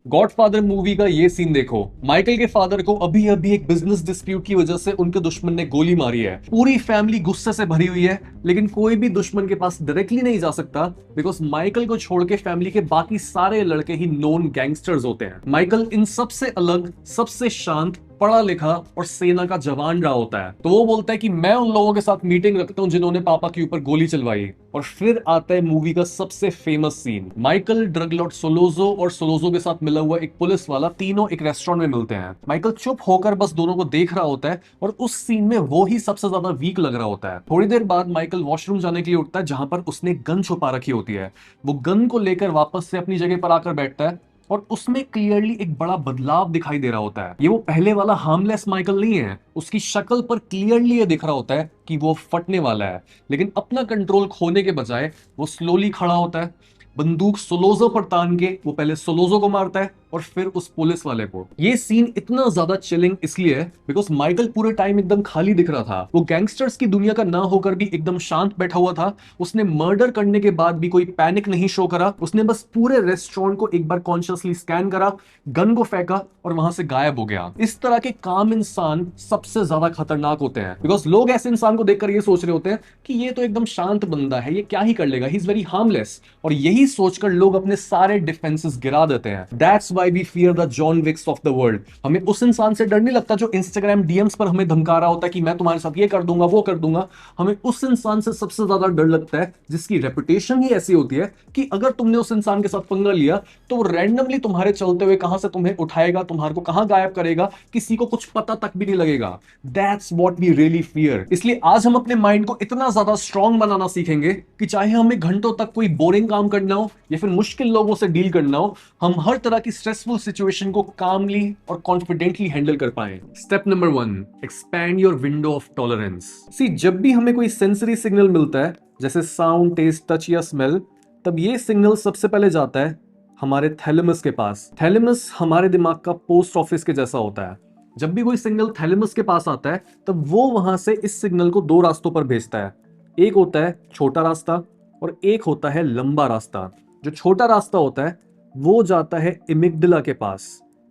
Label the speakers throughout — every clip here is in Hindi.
Speaker 1: गॉडफादर मूवी का ये सीन देखो। माइकल के फादर को अभी अभी एक बिजनेस डिस्प्यूट की वजह से उनके दुश्मन ने गोली मारी है। पूरी फैमिली गुस्से से भरी हुई है, लेकिन कोई भी दुश्मन के पास डायरेक्टली नहीं जा सकता, बिकॉज माइकल को छोड़ के फैमिली के बाकी सारे लड़के ही नोन गैंगस्टर्स होते हैं। माइकल इन सबसे अलग, सबसे शांत, पढ़ा लिखा और सेना का जवान रहा होता है। तो वो बोलता है कि मैं उन लोगों के साथ मीटिंग रखता हूं जिन्होंने पापा के ऊपर गोली चलवाई। और फिर आता है मूवी का सबसे famous scene. Michael, drug lord Sollozzo और सोलोजो के साथ मिला हुआ एक पुलिस वाला, तीनों एक रेस्टोरेंट में मिलते हैं। माइकल चुप होकर बस दोनों को देख रहा होता है और उस सीन में वो ही सबसे ज्यादा वीक लग रहा होता है। थोड़ी देर बाद माइकल वॉशरूम जाने के लिए उठता है, जहां पर उसने गन छुपा रखी होती है। वो गन को लेकर वापस से अपनी जगह पर आकर बैठता है और उसमें क्लियरली एक बड़ा बदलाव दिखाई दे रहा होता है। ये वो पहले वाला हार्मलेस माइकल नहीं है। उसकी शक्ल पर क्लियरली ये दिख रहा होता है कि वो फटने वाला है, लेकिन अपना कंट्रोल खोने के बजाय वो स्लोली खड़ा होता है। बंदूक सोलोजो पर तान के वो पहले सोलोजो को मारता है और फिर उस पुलिस वाले को। ये सीन इतना ज्यादा चिलिंग इसलिए है बिकॉज माइकल पूरे टाइम एकदम खाली दिख रहा था। वो गैंगस्टर्स की दुनिया का ना होकर भी एकदम शांत बैठा हुआ था। उसने मर्डर करने के बाद भी कोई पैनिक नहीं शो करा। उसने बस पूरे रेस्टोरेंट को एक बार कॉन्शियसली स्कैन करा, गन को फेंका और वहां से गायब हो गया। इस तरह के काम इंसान सबसे ज्यादा खतरनाक होते हैं, बिकॉज लोग ऐसे इंसान को देखकर ये सोच रहे होते हैं कि ये तो एकदम शांत बंदा है, ये क्या ही कर लेगा, ही इज वेरी हार्मलेस। और यही सोचकर लोग अपने सारे डिफेंसेस गिरा देते हैं। That's why we fear the John Wicks of the world. हमें उस इंसान से डर नहीं लगता जो इंस्टाग्राम डीएम्स पर हमें धमका रहा होता है कि मैं तुम्हारे साथ ये कर दूंगा, वो कर दूंगा। हमें उस इंसान से सबसे ज्यादा डर लगता है जिसकी रेपुटेशन ही ऐसी होती है कि अगर तुमने उस इंसान के साथ पंगा लिया तो वो रैंडमली तुम्हारे चलते हुए कहां से तुम्हें उठाएगा, तुम्हारे को कहां गायब करेगा, किसी को कुछ पता तक भी नहीं लगेगा। That's what we really fear. इसलिए आज हम अपने माइंड को इतना ज्यादा स्ट्रांग बनाना सीखेंगे कि चाहे हमें घंटों तक कोई बोरिंग काम करना हो या फिर मुश्किल लोगों से डील करना हो, हम हर तरह की स्ट्रेसफुल सिचुएशन को कामली और कॉन्फिडेंटली हैंडल कर पाए। Step number 1, expand your window of tolerance. See, जब भी हमें कोई सेंसरी सिग्नल मिलता है, जैसे साउंड, टेस्ट, टच या स्मेल, तब ये सिग्नल सबसे पहले जाता है हमारे थैलेमस के पास। थैलेमस हमारे दिमाग का पोस्ट ऑफिस के जैसा होता है। जब भी कोई सिग्नल थैलेमस के पास आता है, तब वो वहां से इस सिग्नल को दो रास्तों पर भेजता है। एक होता है छोटा रास्ता और एक होता है लंबा रास्ता। जो छोटा रास्ता होता है वो जाता है इमिग्डला के पास,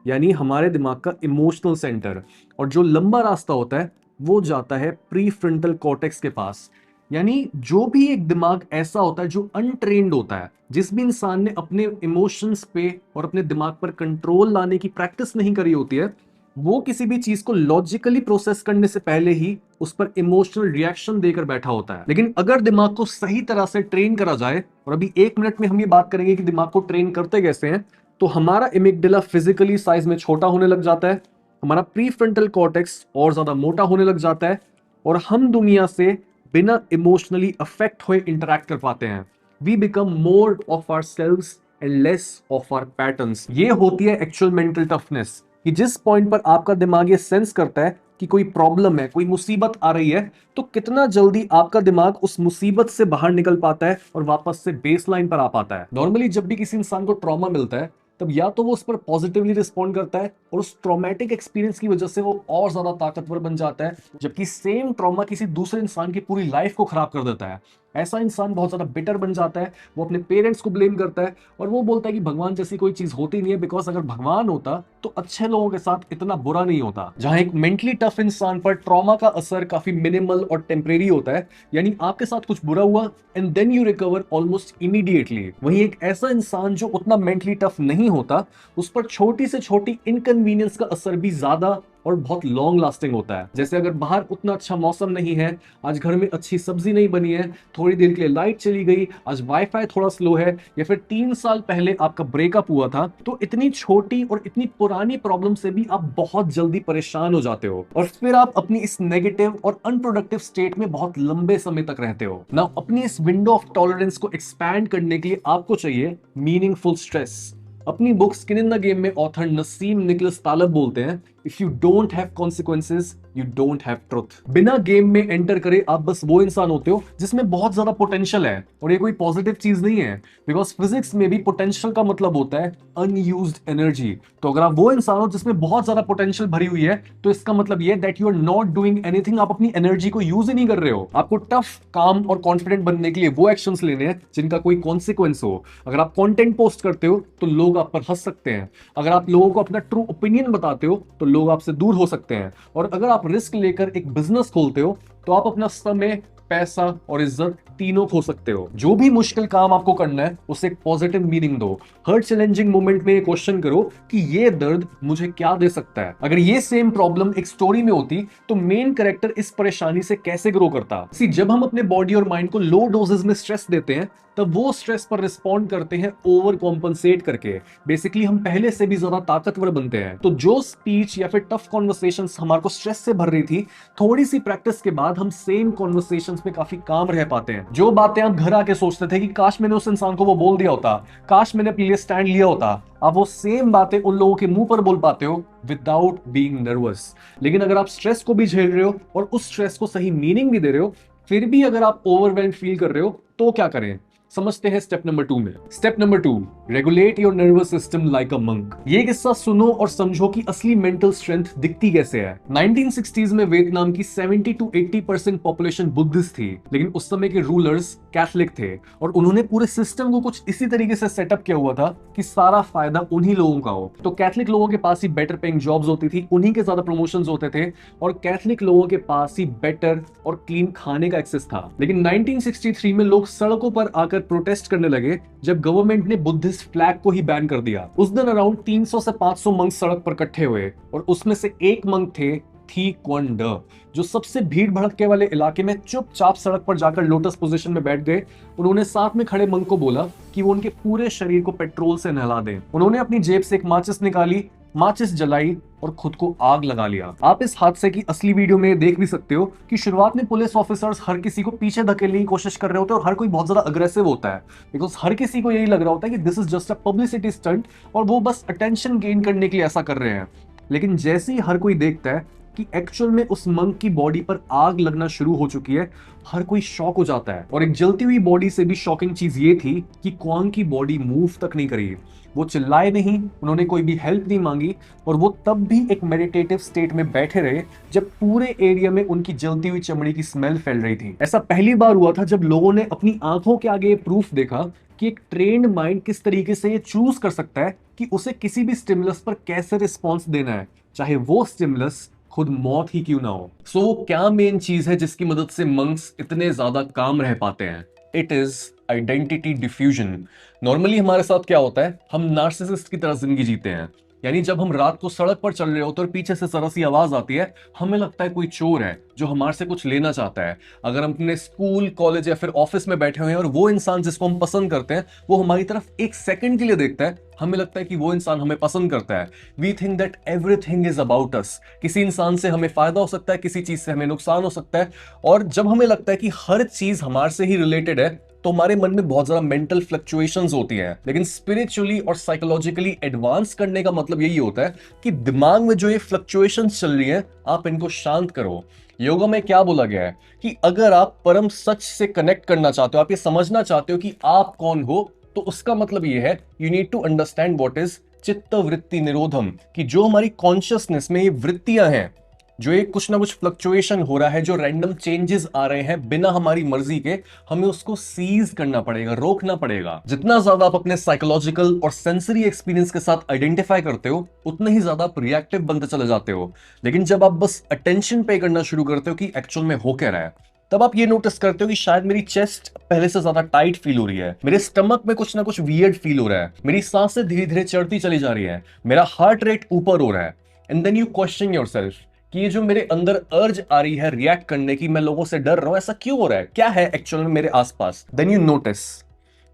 Speaker 1: यानी हमारे दिमाग का इमोशनल सेंटर। और जो लंबा रास्ता होता है वो जाता है प्री फ्रंटल कॉर्टेक्स के पास। यानी जो भी एक दिमाग ऐसा होता है जो अनट्रेन्ड होता है, जिस भी इंसान ने अपने इमोशंस पे और अपने दिमाग पर कंट्रोल लाने की प्रैक्टिस नहीं करी होती है, वो किसी भी चीज को लॉजिकली प्रोसेस करने से पहले ही उस पर इमोशनल रिएक्शन देकर बैठा होता है। लेकिन अगर दिमाग को सही तरह से ट्रेन करा जाए, और अभी 1 मिनट में हम ये बात करेंगे कि दिमाग को ट्रेन करते कैसे हैं, तो हमारा इमिग्डाला फिजिकली साइज में छोटा होने लग जाता है, हमारा प्री फ्रंटल कॉर्टेक्स और ज्यादा मोटा होने लग जाता है, और हम दुनिया से बिना इमोशनली अफेक्ट हुए इंटरैक्ट कर पाते हैं। We become more of ourselves and less of our patterns. ये होती है एक्चुअल मेंटल टफनेस, कि जिस पॉइंट पर आपका दिमाग ये सेंस करता है कि कोई प्रॉब्लम है, कोई मुसीबत आ रही है, तो कितना जल्दी आपका दिमाग उस मुसीबत से बाहर निकल पाता है और वापस से बेसलाइन पर आ पाता है। नॉर्मली जब भी किसी इंसान को ट्रॉमा मिलता है, तब या तो वो उस पर पॉजिटिवली रिस्पॉन्ड करता है और उस ट्रॉमेटिक एक्सपीरियंस की वजह से वो और ज्यादा ताकतवर बन जाता है, जबकि सेम ट्रॉमा किसी दूसरे इंसान की पूरी लाइफ को खराब कर देता है। ऐसा इंसान बहुत ज्यादा बिटर बन जाता है, वो अपने पेरेंट्स को ब्लेम करता है और वो बोलता है कि भगवान जैसी कोई चीज होती नहीं है, बिकॉज अगर भगवान होता तो अच्छे लोगों के साथ इतना बुरा नहीं होता। जहां एक मेंटली टफ इंसान पर ट्रॉमा का असर काफी मिनिमल और टेम्परेरी होता है, यानी आपके साथ कुछ बुरा हुआ and then you recover almost immediately. वहीं एक ऐसा इंसान जो उतना मेंटली टफ नहीं होता, उस पर छोटी से छोटी इनकन्वीनियंस का असर भी ज्यादा और बहुत लॉन्ग लास्टिंग होता है। जैसे अगर बाहर उतना अच्छा मौसम नहीं है, आज घर में अच्छी सब्जी नहीं बनी है, थोड़ी देर के लिए लाइट चली गई, आज वाईफाई थोड़ा स्लो है, या फिर 3 साल पहले आपका ब्रेकअप हुआ था, तो इतनी छोटी और इतनी पुरानी प्रॉब्लम से भी आप बहुत जल्दी परेशान हो जाते हो और फिर आप अपनी इस नेगेटिव और अनप्रोडक्टिव स्टेट में बहुत लंबे समय तक रहते हो ना। अपनी इस विंडो ऑफ टॉलरेंस को एक्सपैंड करने के लिए आपको चाहिए मीनिंगफुल स्ट्रेस। अपनी book skin in the game में ऑथर नसीम निकोलस तालब बोलते हैं if you don't have consequences you don't have truth. बिना गेम में एंटर करे आप बस वो इंसान होते हो जिसमें बहुत ज्यादा पोटेंशियल है, और ये कोई पॉजिटिव चीज नहीं है, बिकॉज फिजिक्स में भी पोटेंशियल का मतलब होता है अनयूज्ड एनर्जी। तो अगर आप वो इंसान हो जिसमें बहुत ज्यादा पोटेंशियल भरी हुई है, तो इसका मतलब ये that you are not doing anything, आप अपनी एनर्जी को यूज ही नहीं कर रहे हो। आपको टफ, काम और कॉन्फिडेंट बनने के लिए वो एक्शंस लेने हैं जिनका कोई कॉन्सिक्वेंस हो। अगर आप कंटेंट पोस्ट करते हो तो लोग आप पर हंस सकते हैं, अगर आप लोगों को अपना ट्रू ओपिनियन बताते हो तो लोग आपसे दूर हो सकते हैं, और अगर आप रिस्क लेकर एक बिजनेस खोलते हो तो आप अपना समय, पैसा और इज्जत तीनों खो सकते हो। जो भी मुश्किल काम आपको करना है उसे एक पॉजिटिव मीनिंग दो। हर चैलेंजिंग मोमेंट में ये क्वेश्चन करो कि ये दर्द मुझे क्या दे सकता है। अगर ये सेम प्रॉब्लम एक स्टोरी में होती तो मेन कैरेक्टर इस परेशानी से कैसे ग्रो करता। जब हम अपने बॉडी और माइंड को लो डोजेस में स्ट्रेस देते हैं तब वो स्ट्रेस पर रिस्पॉन्ड करते हैं ओवर कॉम्पनसेट करके। बेसिकली हम पहले से भी ज्यादा ताकतवर बनते हैं। तो जो स्पीच या फिर टफ कॉन्वर्सेशंस हमारे को स्ट्रेस से भर रही थी, थोड़ी सी प्रैक्टिस के बाद हम सेम कॉन्वर्सेशंस में काफी काम रह पाते हैं। जो बातें आप घर आके सोचते थे कि काश मैंने उस इंसान को वो बोल दिया होता, काश मैंने अपने लिए स्टैंड लिया होता, आप वो सेम बातें उन लोगों के मुंह पर बोल पाते हो विदाउट बीइंग नर्वस। लेकिन अगर आप स्ट्रेस को भी झेल रहे हो और उस स्ट्रेस को सही मीनिंग भी दे रहे हो, फिर भी अगर आप ओवरवेल्म फील कर रहे हो तो क्या करें, समझते हैं स्टेप नंबर 2 में। Step number 2, regulate your nervous system like a monk. ये किस्सा सुनो और समझो कि असली मेंटल स्ट्रेंथ दिखती कैसे है। 1960s में वियतनाम की 70 to 80% पॉपुलेशन बुद्धिस्ट थी, लेकिन उस समय के रूलर्स कैथलिक थे, और उन्होंने पूरे सिस्टम को कुछ इसी तरीके से सेटअप किया हुआ था कि सारा फायदा उन्हीं लोगों का हो। तो कैथलिक लोगों के पास ही बेटर पेइंग जॉब्स होती थी, उन्हीं के ज्यादा प्रमोशंस होते थे, और कैथलिक लोगों के पास ही बेटर और क्लीन खाने का एक्सेस था। लेकिन 1963 में लोग सड़कों पर आकर प्रोटेस्ट करने लगे जब गवर्नमेंट ने बुद्धिस्ट फ्लैग को ही बैन कर दिया। उस दिन अराउंड 300 से 500 मंक सड़क पर इकट्ठे हुए, और उसमें से एक मंक थे थी क्वन ड, जो सबसे भीड़ भड़के वाले इलाके में चुपचाप सड़क पर जाकर लोटस पोजीशन में बैठ गए। उन्होंने साथ में खड़े मंक को बोला कि वो उनके पूरे शरीर को पेट्रोल से नहला दें। उन्होंने अपनी जेब से एक माचिस निकाली, माचिस जलाई और खुद को आग लगा लिया। आप इस हादसे की असली वीडियो में देख भी सकते हो कि शुरुआत में पुलिस ऑफिसर्स हर किसी को पीछे धकेलने की कोशिश कर रहे होते हैं, और हर कोई बहुत ज्यादा अग्रेसिव होता है, बिकॉज हर किसी को यही लग रहा होता है कि this is just a publicity stunt, और वो बस अटेंशन गेन करने के लिए ऐसा कर रहे हैं। लेकिन जैसे ही हर कोई देखता है कि एक्चुअल में उस मंक की बॉडी पर आग लगना शुरू हो चुकी है, हर कोई शॉक हो जाता है। और एक जलती हुई बॉडी से भी शॉकिंग चीज ये थी कि क्वांग की बॉडी मूव तक नहीं करी, वो चिल्लाए नहीं, उन्होंने कोई भी हेल्प नहीं मांगी, और वो तब भी एक मेडिटेटिव स्टेट में बैठे रहे जब पूरे एरिया में उनकी जलती हुई चमड़ी की स्मेल फैल रही थी। ऐसा पहली बार हुआ था जब लोगों ने अपनी आंखों के आगे प्रूफ देखा कि एक ट्रेन्ड माइंड किस तरीके से ये चूज कर सकता है कि उसे किसी भी स्टिमुलस पर कैसे रिस्पॉन्स देना है, चाहे वो स्टिमुलस खुद मौत ही क्यों ना हो। सो क्या मेन चीज है जिसकी मदद से मंक्स इतने ज्यादा काम रह पाते हैं? It is identity diffusion. Normally हमारे साथ क्या होता है, हम नार्सिसिस्ट की तरह जिंदगी जीते हैं। यानी जब हम रात को सड़क पर चल रहे होते हैं और पीछे से जरा सी आवाज आती है, हमें लगता है कोई चोर है जो हमारे से कुछ लेना चाहता है। अगर हम अपने स्कूल, कॉलेज या फिर ऑफिस में बैठे हुए हैं और वो इंसान जिसको हम पसंद करते हैं वो हमारी तरफ एक सेकंड के लिए देखता है, हमें लगता है कि वो इंसान हमें पसंद करता है। We think that everything is about us. किसी इंसान से हमें फायदा हो सकता है, किसी चीज से हमें नुकसान हो सकता है, और जब हमें लगता है कि हर चीज हमारे से ही रिलेटेड है तो हमारे मन में बहुत ज्यादा मेंटल फ्लक्चुएशंस होती हैं। लेकिन स्पिरिचुअली और साइकोलॉजिकली एडवांस करने का मतलब यही होता है कि दिमाग में जो ये फ्लक्चुएशंस चल रही हैं, आप इनको शांत करो। योगा में क्या बोला गया है कि अगर आप परम सच से कनेक्ट करना चाहते हो, आप ये समझना चाहते हो कि आप कौन हो, तो उसका मतलब ये है you need to understand what is चित्त वृत्ति निरोधम, कि जो हमारी कॉन्शियसनेस में ये वृत्तियां हैं, जो एक कुछ ना कुछ फ्लक्चुएशन हो रहा है, जो रैंडम चेंजेस आ रहे हैं बिना हमारी मर्जी के, हमें उसको सीज करना पड़ेगा, रोकना पड़ेगा। जितना ज्यादा आप अपने साइकोलॉजिकल और सेंसरी एक्सपीरियंस के साथ आइडेंटिफाई करते हो, उतना ही ज्यादा आप रिएक्टिव बनते चले जाते हो। लेकिन जब आप बस अटेंशन पे करना शुरू करते हो कि एक्चुअल में हो क्या रहा है, तब आप ये नोटिस करते हो कि शायद मेरी चेस्ट पहले से ज्यादा टाइट फील हो रही है, मेरे स्टमक में कुछ ना कुछ वियर्ड फील हो रहा है, मेरी सांसें धीरे धीरे चढ़ती चली जा रही है, मेरा हार्ट रेट ऊपर हो रहा है। And then you question yourself कि ये जो मेरे अंदर अर्ज आ रही है रिएक्ट करने की, मैं लोगों से डर रहा हूं, ऐसा क्यों हो रहा है, क्या है एक्चुअल में मेरे आसपास। देन यू नोटिस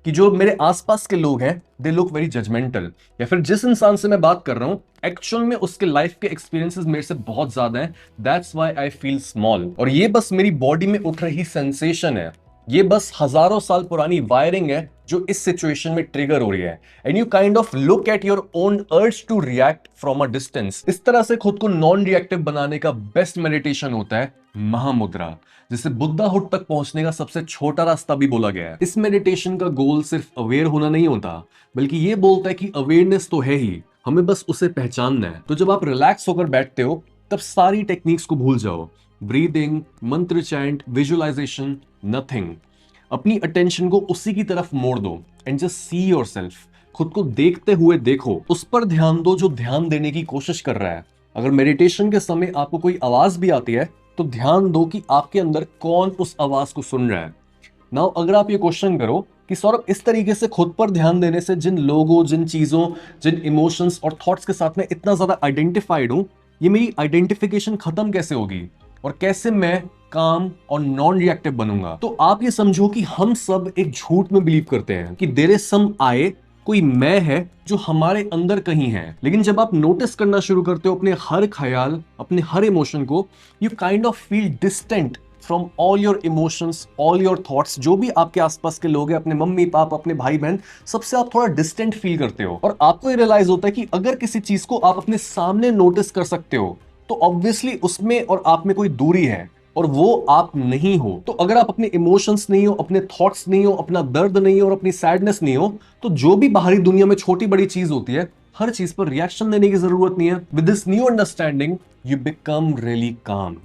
Speaker 1: कि जो मेरे आसपास के लोग हैं दे लुक वेरी जजमेंटल, या फिर जिस इंसान से मैं बात कर रहा हूं एक्चुअल में उसके लाइफ के एक्सपीरियंसेस मेरे से बहुत ज्यादा हैं। That's why I feel small. और ये बस मेरी बॉडी में उठ रही सेंसेशन है, ये बस हजारों साल पुरानी वायरिंग है जो इस सिचुएशन में ट्रिगर हो रही है, and you kind of look at your own urge to react from a distance. इस तरह से खुद को नॉन रिएक्टिव बनाने का बेस्ट मेडिटेशन होता है महामुद्रा, जिसे बुद्धाहुड तक पहुंचने का सबसे छोटा रास्ता भी बोला गया है। इस मेडिटेशन का गोल सिर्फ अवेयर होना नहीं होता, बल्कि ये बोलता है कि अवेयरनेस तो है ही, हमें बस उसे पहचानना है। तो जब आप रिलैक्स होकर बैठते हो तब सारी टेक्निक्स को भूल जाओ, ब्रीदिंग, मंत्र चैंट, विजुअलाइजेशन, नथिंग। अपनी अटेंशन को उसी की तरफ मोड़ दो एंड जस्ट सी योरसेल्फ। खुद को देखते हुए देखो, उस पर ध्यान दो जो ध्यान देने की कोशिश कर रहा है। अगर मेडिटेशन के समय आपको कोई आवाज भी आती है तो ध्यान दो कि आपके अंदर कौन उस आवाज को सुन रहा है। नाउ अगर आप ये क्वेश्चन करो कि सौरभ, इस तरीके से खुद पर ध्यान देने से जिन लोगों, जिन चीजों, जिन इमोशंस और थॉट्स के साथ मैं इतना ज्यादा आइडेंटिफाइड हूं, ये मेरी आइडेंटिफिकेशन खत्म कैसे होगी और कैसे मैं काम और नॉन रिएक्टिव बनूंगा? तो आप ये समझो कि हम सब एक झूठ में बिलीव करते हैं कि देयर इज सम आई, कोई मैं है जो हमारे अंदर कहीं है। लेकिन जब आप नोटिस करना शुरू करते हो अपने हर ख्याल, अपने हर इमोशन को, you kind of feel distant from all your emotions, all your thoughts. जो भी आपके आसपास के लोग हैं, अपने मम्मी पापा, अपने भाई बहन, सबसे आप थोड़ा डिस्टेंट फील करते हो। और आपको ये रियलाइज होता है कि अगर किसी चीज को आप अपने सामने नोटिस कर सकते हो तो ऑब्वियसली उसमें और आप में कोई दूरी है और वो आप नहीं हो। तो अगर आप अपने इमोशंस नहीं हो, अपने थॉट्स नहीं हो, अपना दर्द नहीं हो और अपनी सैडनेस नहीं हो, तो जो भी बाहरी दुनिया में छोटी बड़ी चीज होती है, हर चीज पर रिएक्शन देने की जरूरत नहीं है। With this new understanding you become really काम।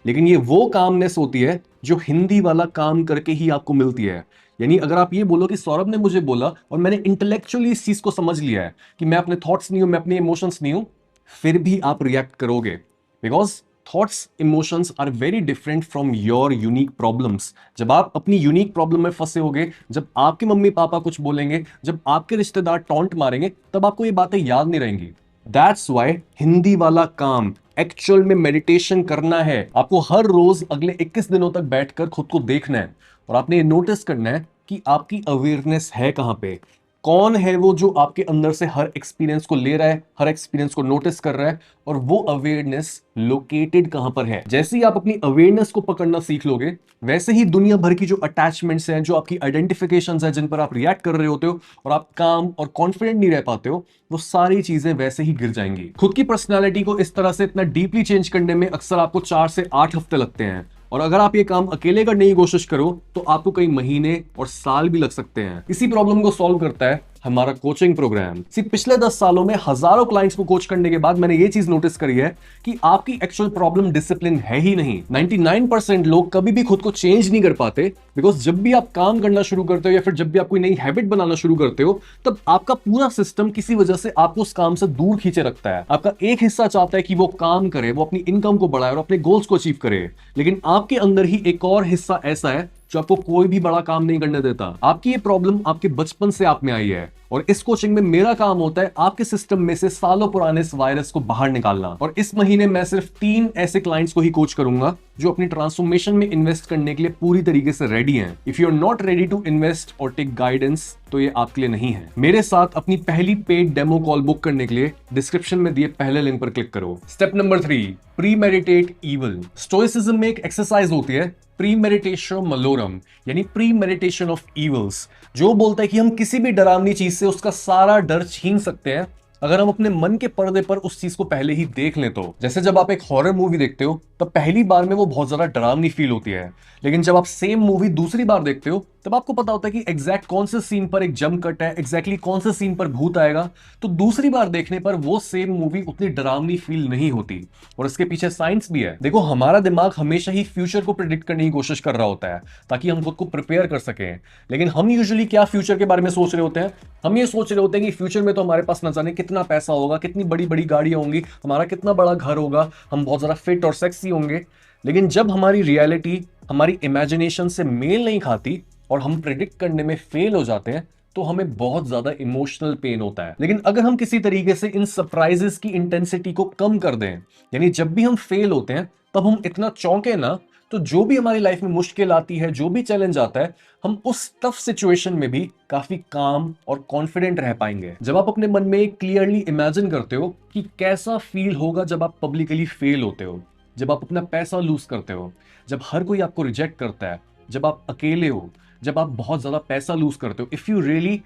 Speaker 1: लेकिन ये वो कामनेस होती है जो हिंदी वाला काम करके ही आपको मिलती है। यानी अगर आप ये बोलो कि सौरभ ने मुझे बोला और मैंने इंटेलेक्चुअली इस चीज को समझ लिया है कि मैं अपने थॉट्स नहीं हूं, मैं अपने इमोशंस नहीं हूं, फिर भी आप रिएक्ट करोगे, because thoughts, emotions are very different from your unique problems. जब आप अपनी यूनिक प्रॉब्लम में फंसे होगे, जब आपके मम्मी पापा कुछ बोलेंगे, जब आपके रिश्तेदार टॉन्ट मारेंगे, तब आपको ये बातें याद नहीं रहेंगी। दैट्स वाई हिंदी वाला काम एक्चुअल में मेडिटेशन करना है। आपको हर रोज अगले 21 दिनों तक बैठकर खुद को देखना है और आपने ये नोटिस करना है कि आपकी अवेयरनेस है कहां पे, कौन है वो जो आपके अंदर से हर एक्सपीरियंस को ले रहा है, हर एक्सपीरियंस को नोटिस कर रहा है, और वो अवेयरनेस लोकेटेड कहां पर है। जैसे ही आप अपनी अवेयरनेस को पकड़ना सीख लोगे, वैसे ही दुनिया भर की जो अटैचमेंट्स हैं, जो आपकी आइडेंटिफिकेशंस हैं, जिन पर आप रिएक्ट कर रहे होते हो और आप काम और कॉन्फिडेंट नहीं रह पाते हो, वो सारी चीजें वैसे ही गिर जाएंगी। खुद की पर्सनैलिटी को इस तरह से इतना डीपली चेंज करने में अक्सर आपको 4 से 8 हफ्ते लगते हैं, और अगर आप ये काम अकेले करने की कोशिश करो तो आपको कई महीने और साल भी लग सकते हैं। इसी प्रॉब्लम को सॉल्व करता है हमारा कोचिंग प्रोग्राम। पिछले 10 सालों में हजारों क्लाइंट्स को कोच करने के बाद मैंने ये चीज नोटिस करी है कि आपकी एक्चुअल प्रॉब्लम डिसिप्लिन है ही नहीं। 99% लोग कभी भी खुद को चेंज नहीं कर पाते, बिकॉज जब भी आप काम करना शुरू करते हो या फिर जब भी आप कोई नई हैबिट बनाना शुरू करते हो, तब आपका पूरा सिस्टम किसी वजह से आपको उस काम से दूर खींचे रखता है। आपका एक हिस्सा चाहता है कि वो काम करे, वो अपनी इनकम को बढ़ाए और अपने गोल्स को अचीव करे, लेकिन आपके अंदर ही एक और हिस्सा ऐसा है जो आपको कोई भी बड़ा काम नहीं करने देता। आपकी ये प्रॉब्लम आपके बचपन से आप में आई है, और इस कोचिंग में मेरा काम होता है आपके सिस्टम में से सालों पुराने इस वायरस को बाहर निकालना। और इस महीने मैं सिर्फ 3 ऐसे क्लाइंट्स को ही कोच करूंगा जो अपनी ट्रांसफॉर्मेशन में इन्वेस्ट करने के लिए पूरी तरीके से रेडी हैं। If you are not ready to invest और टेक गाइडेंस, तो ये आपके लिए नहीं है। मेरे साथ अपनी पहली पेड डेमो कॉल बुक करने के लिए डिस्क्रिप्शन में दिए पहले लिंक पर क्लिक करो। Step number 3, pre meditate evil. Stoicism में एक एक्सरसाइज होती है प्री मेडिटेशन मलोरम, यानी प्री मेडिटेशन ऑफ इविल्स, जो बोलता है कि हम किसी भी डरावनी चीज से उसका सारा डर छीन सकते हैं अगर हम अपने मन के पर्दे पर उस चीज को पहले ही देख लें। तो जैसे जब आप एक हॉरर मूवी देखते हो तब पहली बार में वो बहुत ज्यादा डरावनी फील होती है, लेकिन जब आप सेम मूवी दूसरी बार देखते हो तब आपको पता होता है कि एग्जैक्ट कौन से सीन पर एक जंप कट है, एग्जैक्टली कौन से सीन पर भूत आएगा। तो दूसरी बार देखने पर वो सेम मूवी उतनी डरावनी फील नहीं होती, और इसके पीछे साइंस भी है। देखो, हमारा दिमाग हमेशा ही फ्यूचर को प्रिडिक्ट करने की कोशिश कर रहा होता है ताकि हम खुद को प्रिपेयर कर सकें, लेकिन हम यूजुअली क्या फ्यूचर के बारे में सोच रहे होते हैं? हम ये सोच रहे होते हैं कि फ्यूचर में तो हमारे पास न जाने कितना पैसा होगा, कितनी बड़ी बड़ी गाड़ियां होंगी, हमारा कितना बड़ा घर होगा, हम बहुत ज्यादा फिट और सेक्सी होंगे। लेकिन जब हमारी रियलिटी हमारी इमेजिनेशन से मेल नहीं खाती और हम प्रिडिक्ट करने में फेल हो जाते हैं, तो हमें बहुत ज्यादा इमोशनल पेन होता है। लेकिन अगर हम किसी तरीके से इन सरप्राइजेस की इंटेंसिटी को कम कर दें, यानी जब भी हम फेल होते हैं तब हम इतना चौंके ना, तो जो भी हमारी लाइफ में मुश्किल आती है, जो भी चैलेंज आता है, हम उस टफ सिचुएशन में भी काफी काम और कॉन्फिडेंट रह पाएंगे। जब आप अपने मन में क्लियरली इमेजिन करते हो कि कैसा फील होगा जब आप पब्लिकली फेल होते हो, जब आप अपना पैसा लूज करते हो, जब हर कोई आपको रिजेक्ट करता है, जब आप अकेले हो, जब आप बहुत ज्यादा पैसा लूज करते हो, if you really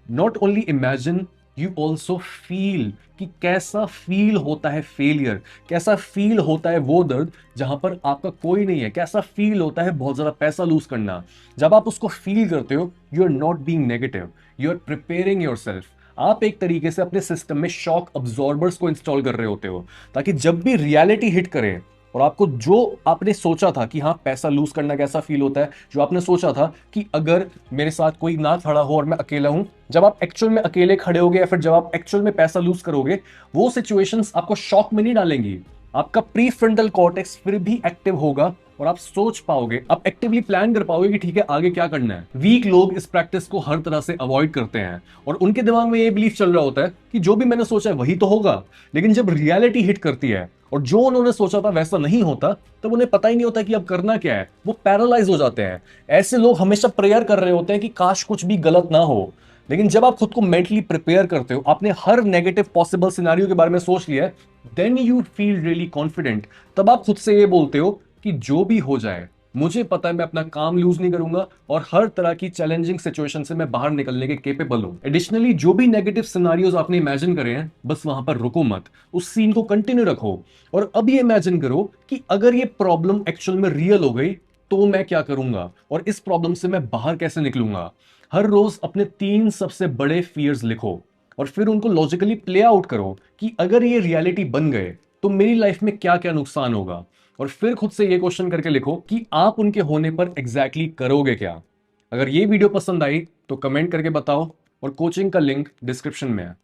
Speaker 1: not only imagine, you also feel कि कैसा फील होता है फेलियर, कैसा फील होता है वो दर्द जहां पर आपका कोई नहीं है, कैसा फील होता है बहुत ज्यादा पैसा लूज करना। जब आप उसको फील करते हो, you are not being negative, you are preparing yourself. आप एक तरीके से अपने सिस्टम में शॉक अब्जॉर्बर्स को इंस्टॉल कर रहे होते हो, ताकि जब भी रियलिटी हिट करे और आपको जो आपने सोचा था कि हाँ पैसा लूज करना कैसा फील होता है, जो आपने सोचा था कि अगर मेरे साथ कोई ना खड़ा हो और मैं अकेला हूं, जब आप एक्चुअल में अकेले खड़े होगे या फिर जब आप एक्चुअल में पैसा लूज करोगे, वो सिचुएशंस आपको शॉक में नहीं डालेंगी। आपका प्री फ्रंटल कॉर्टेक्स फिर भी एक्टिव होगा और आप सोच पाओगे, आप एक्टिवली प्लान कर पाओगे कि ठीक है आगे क्या करना है। वीक लोग इस प्रैक्टिस को हर तरह से अवॉइड करते हैं और उनके दिमाग में ये बिलीफ चल रहा होता है कि जो भी मैंने सोचा है वही तो होगा। लेकिन जब रियलिटी हिट करती है और जो उन्होंने सोचा था वैसा नहीं होता, तब उन्हें पता ही नहीं होता कि अब करना क्या है, वो पैरालाइज हो जाते हैं। ऐसे लोग हमेशा प्रेयर कर रहे होते हैं कि काश कुछ भी गलत ना हो। लेकिन जब आप खुद को मेंटली प्रिपेयर करते हो, आपने हर नेगेटिव पॉसिबल सिनेरियो के बारे में सोच लिया है, then you feel really confident. तब आप खुद से ये बोलते हो कि जो भी हो जाए, मुझे पता है मैं अपना काम लूज नहीं करूंगा और हर तरह की चैलेंजिंग सिचुएशन से मैं बाहर निकलने के केपेबल हूं। एडिशनली जो भी नेगेटिव सिनारियोज आपने इमेजिन करे हैं, बस वहां पर रुको मत, उस सीन को कंटिन्यू रखो और अब ये इमेजिन करो कि अगर ये प्रॉब्लम एक्चुअल में रियल हो गई तो मैं क्या करूंगा और इस प्रॉब्लम से मैं बाहर कैसे निकलूंगा। हर रोज अपने 3 सबसे बड़े फियर्स लिखो और फिर उनको लॉजिकली प्ले आउट करो कि अगर ये रियलिटी बन गए तो मेरी लाइफ में क्या क्या नुकसान होगा। और फिर खुद से ये क्वेश्चन करके लिखो कि आप उनके होने पर एग्जैक्टली करोगे क्या। अगर ये वीडियो पसंद आई तो कमेंट करके बताओ और कोचिंग का लिंक डिस्क्रिप्शन में है।